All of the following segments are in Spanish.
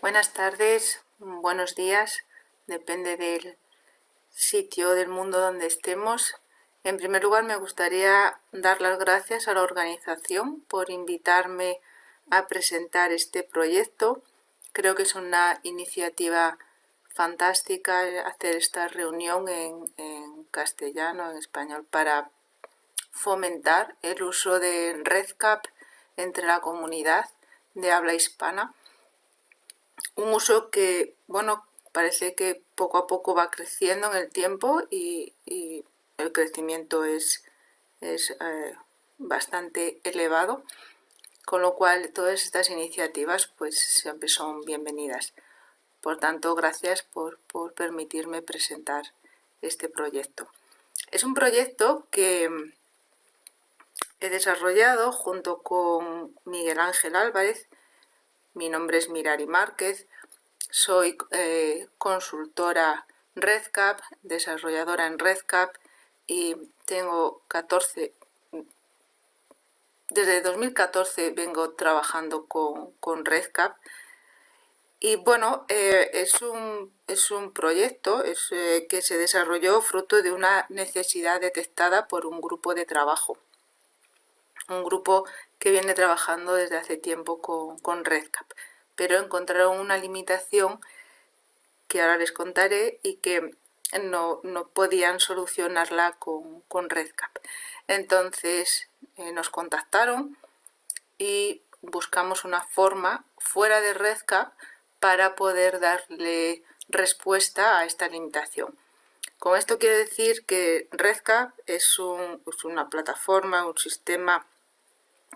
Buenas tardes, buenos días, depende del sitio del mundo donde estemos. En primer lugar, me gustaría dar las gracias a la organización por invitarme a presentar este proyecto. Creo que es una iniciativa fantástica hacer esta reunión en castellano, en español, para fomentar el uso de REDCap entre la comunidad de habla hispana. Un uso que, bueno, parece que poco a poco va creciendo en el tiempo y el crecimiento es bastante elevado, con lo cual todas estas iniciativas pues siempre son bienvenidas. Por tanto, gracias por permitirme presentar este proyecto. Es un proyecto que he desarrollado junto con Miguel Ángel Álvarez. Mi nombre es Mirari Márquez, soy consultora REDCap, desarrolladora en REDCap y tengo desde 2014 vengo trabajando con REDCap. Y bueno, es un proyecto que se desarrolló fruto de una necesidad detectada por un grupo de trabajo. Un grupo que viene trabajando desde hace tiempo con REDCap, pero encontraron una limitación que ahora les contaré y que no podían solucionarla con REDCap. Entonces nos contactaron y buscamos una forma fuera de REDCap para poder darle respuesta a esta limitación. Con esto quiero decir que REDCap es una plataforma, un sistema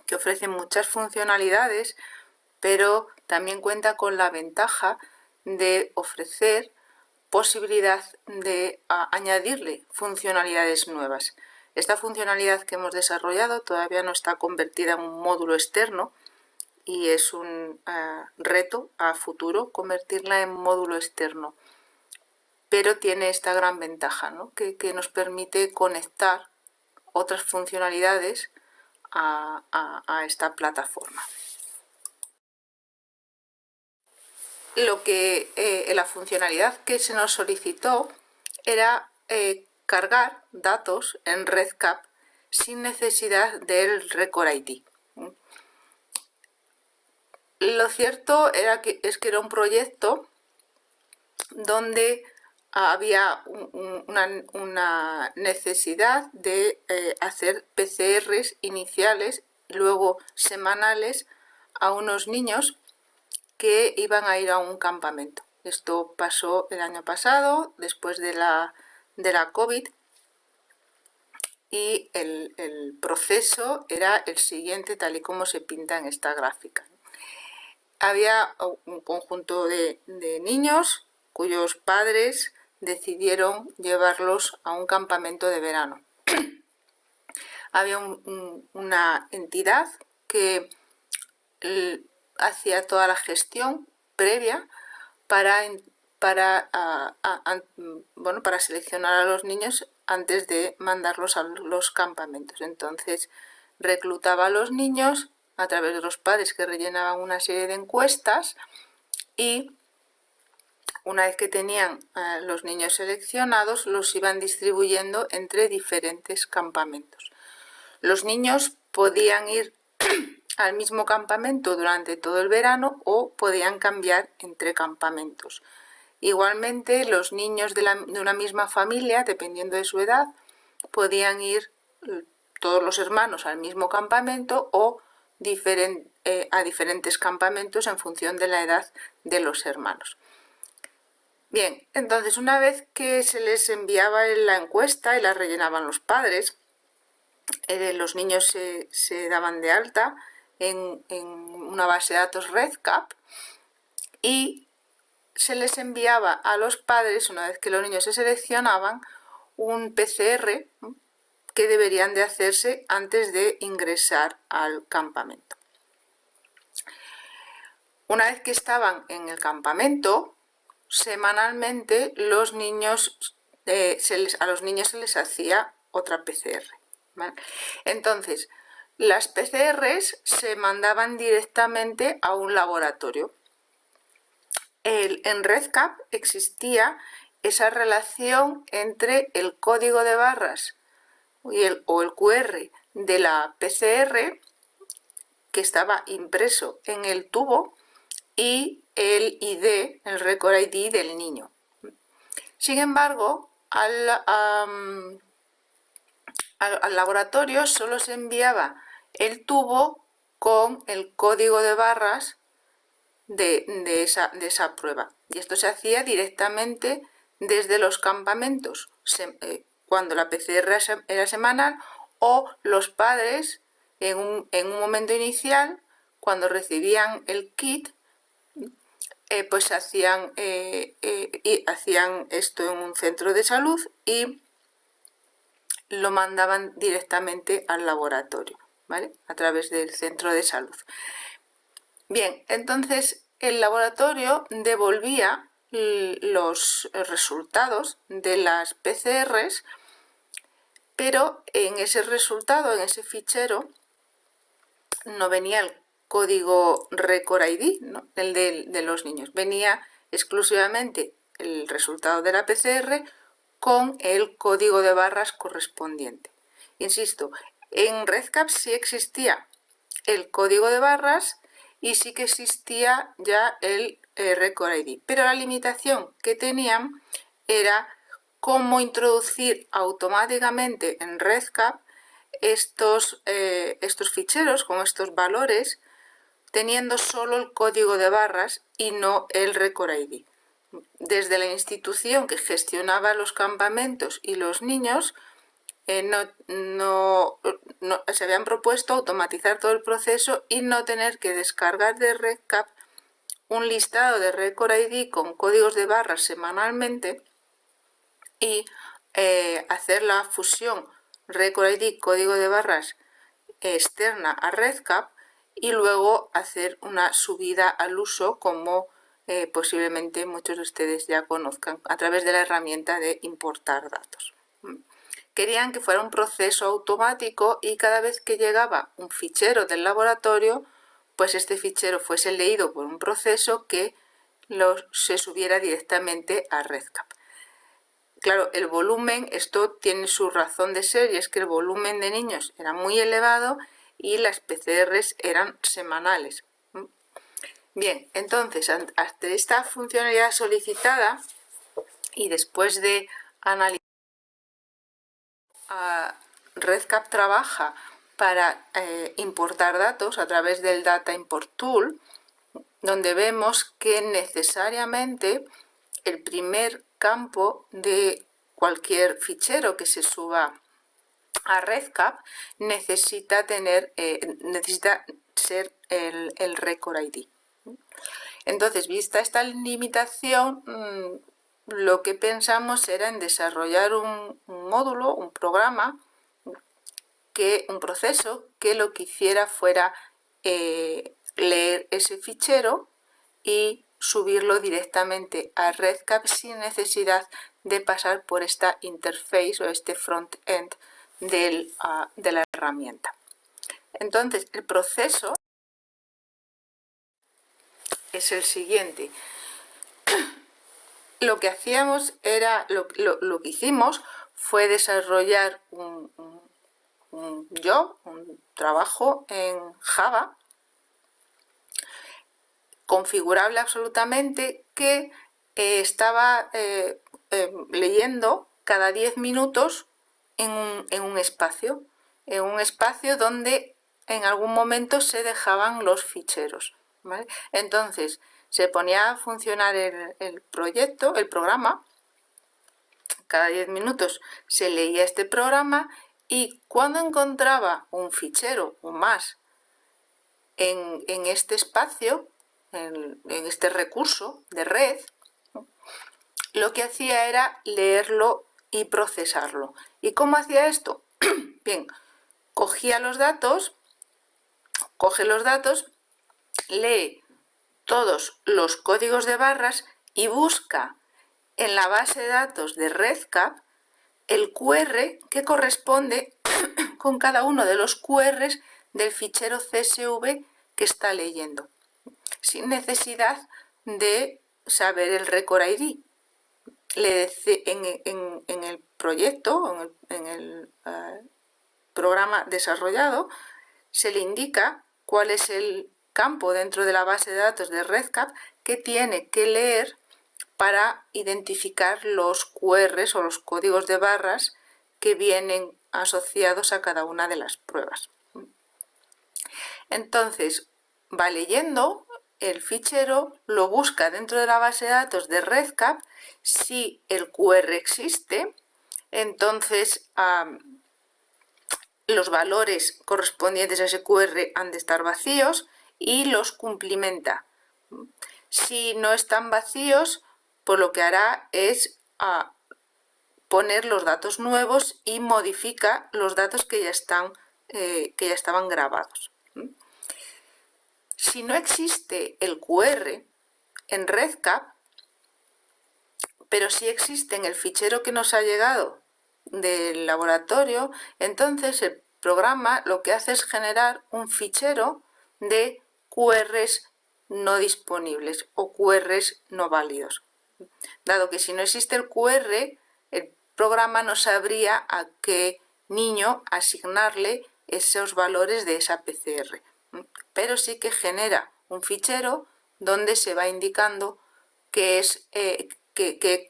que ofrece muchas funcionalidades, pero también cuenta con la ventaja de ofrecer posibilidad de añadirle funcionalidades nuevas. Esta funcionalidad que hemos desarrollado todavía no está convertida en un módulo externo y es un reto a futuro convertirla en módulo externo. Pero tiene esta gran ventaja, ¿no? que nos permite conectar otras funcionalidades a esta plataforma. La funcionalidad que se nos solicitó era cargar datos en REDCap sin necesidad del Record ID. Lo cierto es que era un proyecto donde había una necesidad de hacer PCRs iniciales, luego semanales, a unos niños que iban a ir a un campamento. Esto pasó el año pasado, después de la COVID, y el proceso era el siguiente, tal y como se pinta en esta gráfica. Había un conjunto de niños cuyos padres decidieron llevarlos a un campamento de verano. Había una entidad que hacía toda la gestión previa para seleccionar a los niños antes de mandarlos a los campamentos. Entonces reclutaba a los niños a través de los padres, que rellenaban una serie de encuestas, y una vez que tenían los niños seleccionados, los iban distribuyendo entre diferentes campamentos. Los niños podían ir al mismo campamento durante todo el verano o podían cambiar entre campamentos. Igualmente, los niños de una misma familia, dependiendo de su edad, podían ir todos los hermanos al mismo campamento o a diferentes campamentos en función de la edad de los hermanos. Bien, entonces una vez que se les enviaba la encuesta y la rellenaban los padres, los niños se daban de alta en una base de datos REDCap y se les enviaba a los padres, una vez que los niños se seleccionaban, un PCR que deberían de hacerse antes de ingresar al campamento. Una vez que estaban en el campamento, semanalmente a los niños se les hacía otra PCR. ¿Vale? Entonces, las PCRs se mandaban directamente a un laboratorio. en REDCap existía esa relación entre el código de barras o el QR de la PCR que estaba impreso en el tubo y el ID, el Record ID del niño. Sin embargo, al laboratorio solo se enviaba el tubo con el código de barras de esa prueba. Y esto se hacía directamente desde los campamentos, cuando la PCR era semanal, o los padres en un momento inicial, cuando recibían el kit, pues hacían esto en un centro de salud y lo mandaban directamente al laboratorio, ¿vale? A través del centro de salud. Bien, entonces el laboratorio devolvía los resultados de las PCRs, pero en ese resultado, en ese fichero, no venía el código Record ID, ¿no? El de los niños. Venía exclusivamente el resultado de la PCR con el código de barras correspondiente. Insisto, en REDCap sí existía el código de barras y sí que existía ya el Record ID, pero la limitación que tenían era cómo introducir automáticamente en REDCap estos ficheros con estos valores, teniendo solo el código de barras y no el Record ID. Desde la institución que gestionaba los campamentos y los niños, se habían propuesto automatizar todo el proceso y no tener que descargar de REDCap un listado de Record ID con códigos de barras semanalmente y hacer la fusión Record ID, código de barras externa a REDCap y luego hacer una subida al uso como posiblemente muchos de ustedes ya conozcan a través de la herramienta de importar datos. Querían que fuera un proceso automático y cada vez que llegaba un fichero del laboratorio, pues este fichero fuese leído por un proceso que se subiera directamente a REDCap. Claro, el volumen, esto tiene su razón de ser y es que el volumen de niños era muy elevado y las PCRs eran semanales. Bien, entonces, ante esta funcionalidad solicitada y después de analizar, REDCap trabaja para importar datos a través del Data Import Tool, donde vemos que necesariamente el primer campo de cualquier fichero que se suba a REDCap necesita ser el Record ID. Entonces, vista esta limitación, lo que pensamos era en desarrollar un módulo, un programa, un proceso que lo que hiciera fuera leer ese fichero y subirlo directamente a REDCap sin necesidad de pasar por esta interface o este front-end de la herramienta. Entonces, el proceso es el siguiente. Lo que hacíamos era, lo que hicimos fue desarrollar un trabajo en Java, configurable absolutamente, que estaba leyendo cada 10 minutos en un espacio donde en algún momento se dejaban los ficheros, ¿vale? Entonces se ponía a funcionar el programa, cada 10 minutos se leía este programa y cuando encontraba un fichero o más en este espacio, en este recurso de red, lo que hacía era leerlo y procesarlo. ¿Y cómo hacía esto? Bien, coge los datos, lee todos los códigos de barras y busca en la base de datos de REDCap el QR que corresponde con cada uno de los QRs del fichero CSV que está leyendo, sin necesidad de saber el record ID. En el proyecto, en el programa desarrollado, se le indica cuál es el campo dentro de la base de datos de REDCap que tiene que leer para identificar los QRs o los códigos de barras que vienen asociados a cada una de las pruebas. Entonces, va leyendo el fichero, lo busca dentro de la base de datos de REDCap. Si el QR existe, entonces los valores correspondientes a ese QR han de estar vacíos y los cumplimenta. Si no están vacíos, pues lo que hará es poner los datos nuevos y modifica los datos que ya estaban grabados. Si no existe el QR en REDCap, pero sí existe en el fichero que nos ha llegado del laboratorio, entonces el programa lo que hace es generar un fichero de QRs no disponibles o QRs no válidos. Dado que si no existe el QR, el programa no sabría a qué niño asignarle esos valores de esa PCR. Pero sí que genera un fichero donde se va indicando qué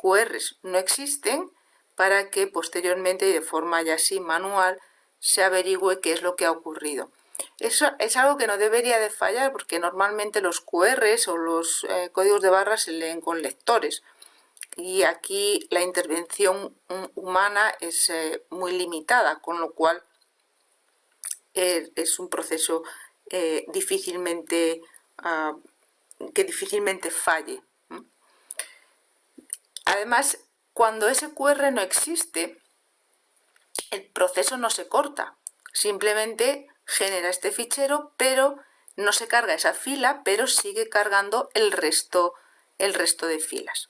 QRs no existen para que posteriormente, de forma ya así manual, se averigüe qué es lo que ha ocurrido. Eso es algo que no debería de fallar, porque normalmente los QRs o los códigos de barras se leen con lectores, y aquí la intervención humana es muy limitada, con lo cual es un proceso que difícilmente falle. Además, cuando ese QR no existe, el proceso no se corta, simplemente genera este fichero, pero no se carga esa fila, pero sigue cargando el resto de filas.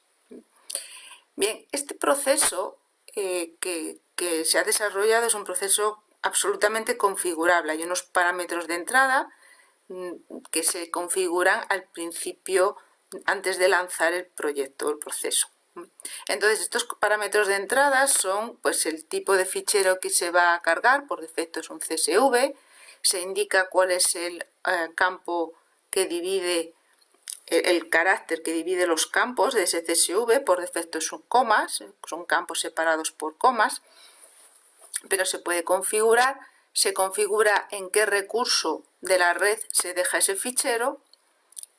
Bien, este proceso que se ha desarrollado es un proceso absolutamente configurable. Hay unos parámetros de entrada que se configuran al principio, antes de lanzar el proyecto o el proceso. Entonces, estos parámetros de entrada son pues, el tipo de fichero que se va a cargar, por defecto es un CSV, se indica cuál es el campo que divide, el carácter que divide los campos de ese CSV, por defecto son comas, son campos separados por comas, pero se puede configurar, se configura en qué recurso de la red se deja ese fichero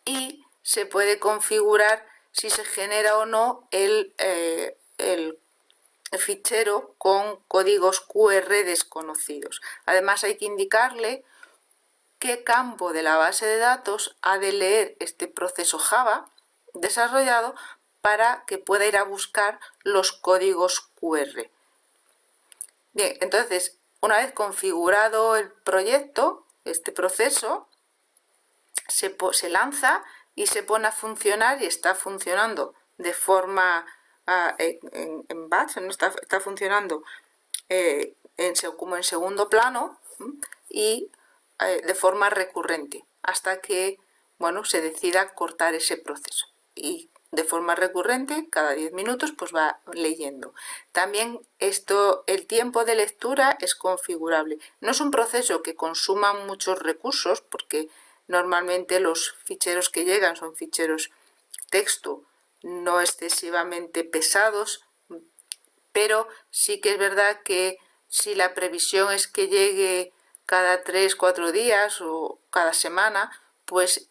y se puede configurar si se genera o no el fichero con códigos QR desconocidos. Además hay que indicarle qué campo de la base de datos ha de leer este proceso Java desarrollado para que pueda ir a buscar los códigos QR. Bien, entonces, una vez configurado el proyecto, este proceso se lanza y se pone a funcionar y está funcionando de forma en batch, ¿no? Está funcionando como en segundo plano y de forma recurrente hasta que se decida cortar ese proceso. Y de forma recurrente, cada 10 minutos, pues va leyendo. También el tiempo de lectura es configurable. No es un proceso que consuma muchos recursos, porque normalmente los ficheros que llegan son ficheros texto no excesivamente pesados, pero sí que es verdad que si la previsión es que llegue cada 3-4 días o cada semana, pues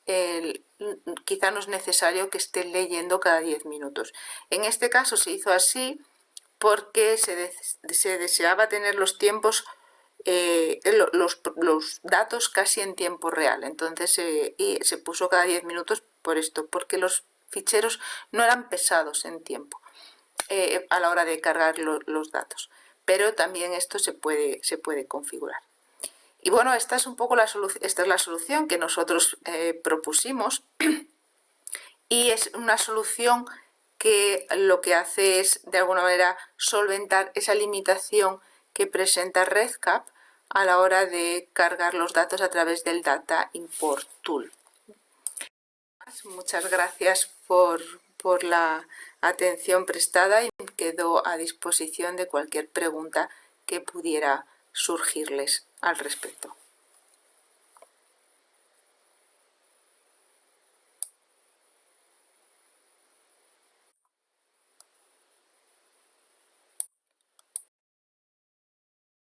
quizá no es necesario que esté leyendo cada 10 minutos. En este caso se hizo así porque se deseaba tener los tiempos, los datos casi en tiempo real. Entonces se puso cada 10 minutos por esto, porque los ficheros no eran pesados en tiempo a la hora de cargar los datos. Pero también esto se puede configurar. Y bueno, esta es la solución que nosotros propusimos, y es una solución que lo que hace es, de alguna manera, solventar esa limitación que presenta REDCap a la hora de cargar los datos a través del Data Import Tool. Muchas gracias por por la atención prestada y quedo a disposición de cualquier pregunta que pudiera surgirles al respecto.